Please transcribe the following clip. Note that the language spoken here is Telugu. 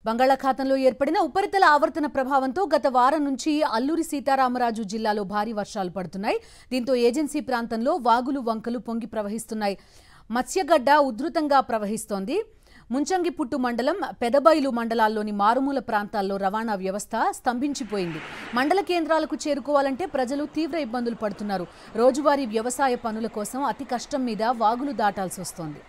బంగాళాఖాతంలో ఏర్పడిన ఉపరితల ఆవర్తన ప్రభావంతో గత వారం నుంచి అల్లూరి సీతారామరాజు జిల్లాలో భారీ వర్షాలు పడుతున్నాయి. దీంతో ఏజెన్సీ ప్రాంతంలో వాగులు వంకలు పొంగి ప్రవహిస్తున్నాయి. మత్స్యగడ్డ ఉధృతంగా ప్రవహిస్తోంది. ముంచంగిపుట్టు మండలం, పెదబైలు మండలాల్లోని మారుమూల ప్రాంతాల్లో రవాణా వ్యవస్థ స్తంభించిపోయింది. మండల కేంద్రాలకు చేరుకోవాలంటే ప్రజలు తీవ్ర ఇబ్బందులు పడుతున్నారు. రోజువారీ వ్యవసాయ పనుల కోసం అతి కష్టం మీద వాగులు దాటాల్సి వస్తోంది.